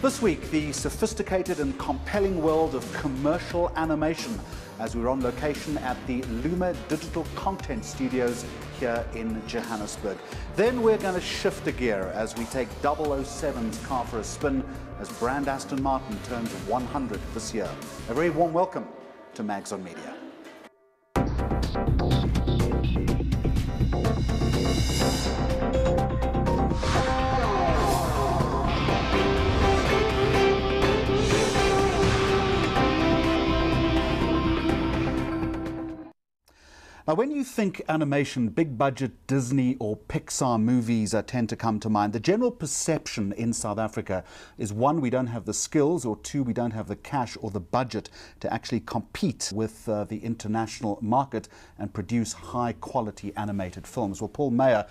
This week, the sophisticated and compelling world of commercial animation as we're on location at the Luma Digital Content Studios here in Johannesburg. Then we're going to shift a gear as we take 007's car for a spin as brand Aston Martin turns 100 this year. A very warm welcome to Mags on Media. Now, when you think animation, big budget Disney or Pixar movies tend to come to mind. The general perception in South Africa is one, we don't have the skills, or two, we don't have the cash or the budget to actually compete with the international market and produce high quality animated films. Well, Paul Meyer,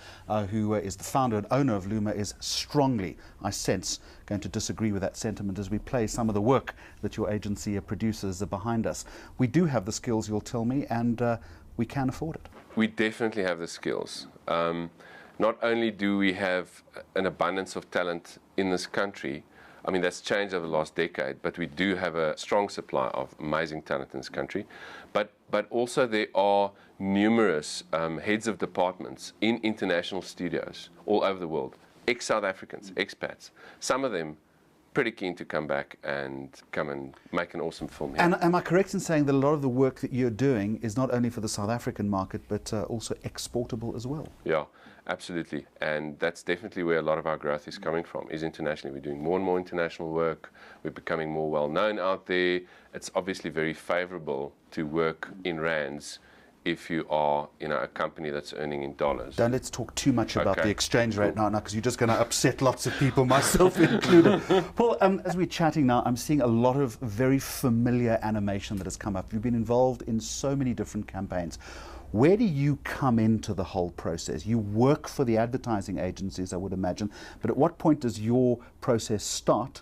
who is the founder and owner of Luma, is strongly, I sense, going to disagree with that sentiment as we play some of the work that your agency produces behind us. We do have the skills, you'll tell me, and we can afford it. We definitely have the skills. Not only do we have an abundance of talent in this country, I mean that's changed over the last decade, but we do have a strong supply of amazing talent in this country. But also there are numerous heads of departments in international studios all over the world, ex-South Africans, expats. Some of them pretty keen to come back and come and make an awesome film here. And am I correct in saying that a lot of the work that you're doing is not only for the South African market, but also exportable as well? Yeah, absolutely. And that's definitely where a lot of our growth is coming from, is internationally. We're doing more and more international work. We're becoming more well-known out there. It's obviously very favorable to work in rands if you are, a company that's earning in dollars. Don't let's talk too much about the exchange rate now, because you're just going to upset lots of people, myself included. Paul, as we're chatting now, I'm seeing a lot of very familiar animation that has come up. You've been involved in so many different campaigns. Where do you come into the whole process? You work for the advertising agencies, I would imagine, but at what point does your process start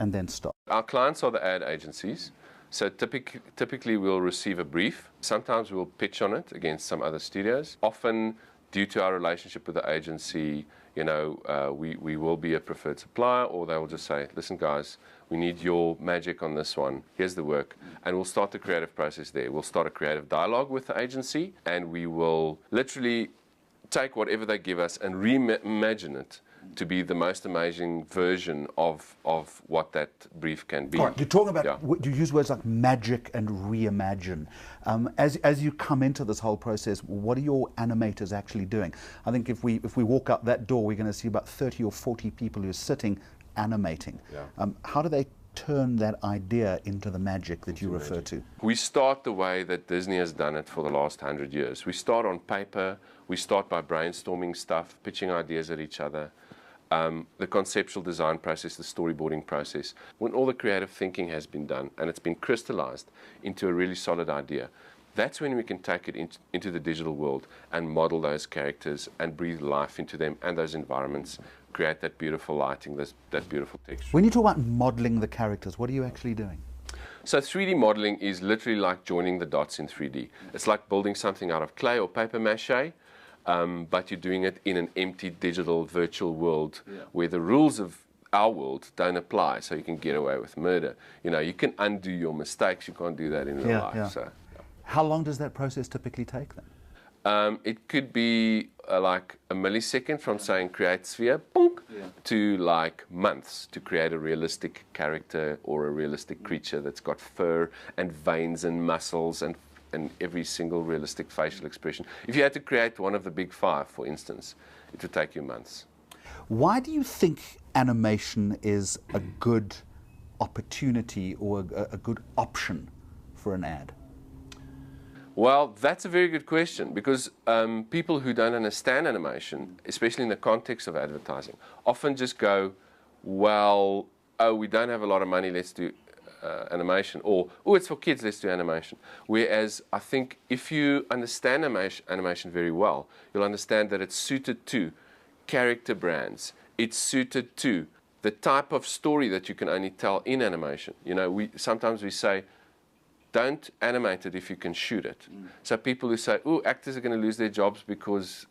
and then stop? Our clients are the ad agencies. So typically we'll receive a brief. Sometimes we'll pitch on it against some other studios. Often, due to our relationship with the agency, we will be a preferred supplier, or they will just say, listen guys, we need your magic on this one. Here's the work. And we'll start the creative process there. We'll start a creative dialogue with the agency, and we will literally take whatever they give us and reimagine it to be the most amazing version of what that brief can be. All right, you're talking about, you use words like magic and reimagine. As you come into this whole process, what are your animators actually doing? I think if we walk out that door, we're going to see about 30 or 40 people who are sitting animating. Yeah. How do they turn that idea into the magic that you refer to? We start the way that Disney has done it for the last 100 years. We start on paper, we start by brainstorming stuff, pitching ideas at each other. The conceptual design process, the storyboarding process, when all the creative thinking has been done and it's been crystallized into a really solid idea, that's when we can take it into the digital world and model those characters and breathe life into them and those environments, create that beautiful lighting, that beautiful texture. When you talk about modeling the characters, what are you actually doing? So 3D modeling is literally like joining the dots in 3D. It's like building something out of clay or paper mache, but you're doing it in an empty digital virtual world where the rules of our world don't apply, so you can get away with murder. You can undo your mistakes. You can't do that in real life. Yeah. So, how long does that process typically take then? It could be like a millisecond from saying create sphere, boom, to like months to create a realistic character or a realistic creature that's got fur and veins and muscles and every single realistic facial expression. If you had to create one of the big five, for instance, it would take you months. Why do you think animation is a good opportunity or a good option for an ad? Well, that's a very good question, because people who don't understand animation, especially in the context of advertising, often just go, well, oh, we don't have a lot of money, let's do animation, or, oh, it's for kids, let's do animation. Whereas I think if you understand animation very well, you'll understand that it's suited to character brands. It's suited to the type of story that you can only tell in animation. Sometimes we say, don't animate it if you can shoot it. So people who say, oh, actors are going to lose their jobs because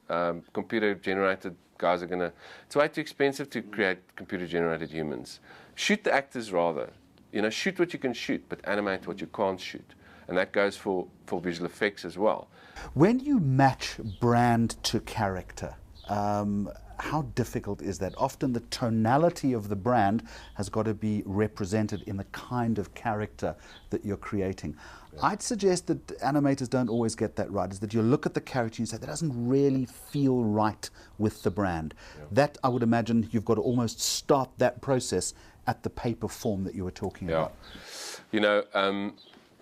computer-generated guys are going to... It's way too expensive to create computer-generated humans. shoot the actors rather. You know, shoot what you can shoot, but animate what you can't shoot. And that goes for visual effects as well. When you match brand to character, how difficult is that? Often the tonality of the brand has got to be represented in the kind of character that you're creating. Yeah. I'd suggest that animators don't always get that right, is that you look at the character and you say, that doesn't really feel right with the brand. Yeah. That, I would imagine, you've got to almost start that process at the paper form that you were talking about. You know,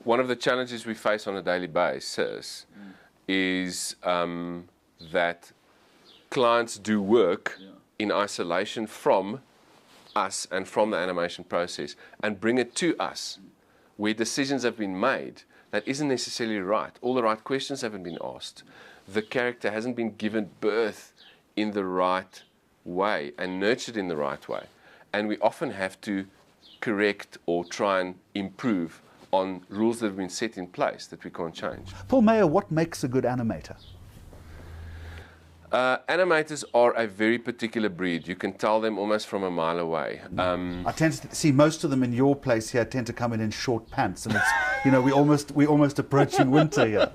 one of the challenges we face on a daily basis is that clients do work in isolation from us and from the animation process and bring it to us where decisions have been made that isn't necessarily right. All the right questions haven't been asked. The character hasn't been given birth in the right way and nurtured in the right way. And we often have to correct or try and improve on rules that have been set in place that we can't change. Paul Meyer, what makes a good animator? Animators are a very particular breed. You can tell them almost from a mile away. I tend to see most of them in your place here tend to come in short pants, and it's, you know, we're almost approaching winter here.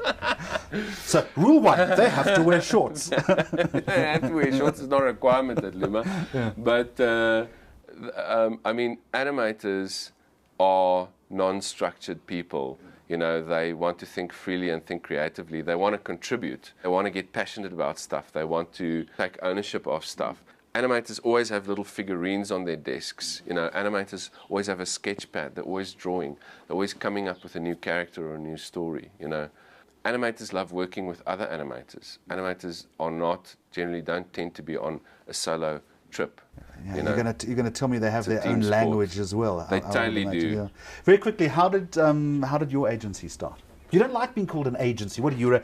So rule one, they have to wear shorts. They have to wear shorts. It's not a requirement at Luma. Yeah. But I mean, animators are non-structured people. You know, they want to think freely and think creatively. They want to contribute. They want to get passionate about stuff. They want to take ownership of stuff. Animators always have little figurines on their desks. You know, animators always have a sketch pad. They're always drawing. They're always coming up with a new character or a new story, you know. Animators love working with other animators. Animators are not, generally don't tend to be on a solo trip. Yeah, you know, you're going to tell me they have their own language as well. They totally do. Yeah. Very quickly, how did your agency start? You don't like being called an agency. What are you?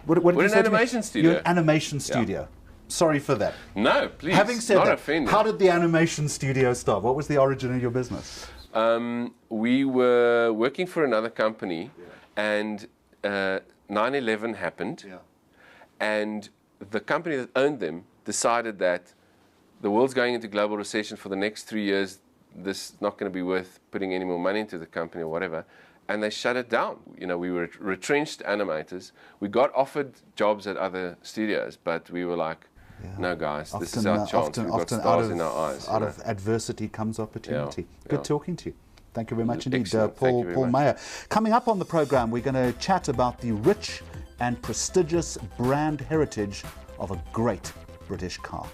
We're an animation studio. You're an animation studio. Yeah. Sorry for that. No, please. Having said that, how did the animation studio start? What was the origin of your business? We were working for another company, and 9/11 happened, and the company that owned them decided that the world's going into global recession for the next 3 years. This is not going to be worth putting any more money into the company or whatever. And they shut it down. You know, we were retrenched animators. We got offered jobs at other studios, but we were like, no, guys, this is our chance. We've got stars in our eyes. Out of adversity comes opportunity. Good talking to you. Thank you very much indeed, Paul Meyer. Coming up on the program, we're going to chat about the rich and prestigious brand heritage of a great British car.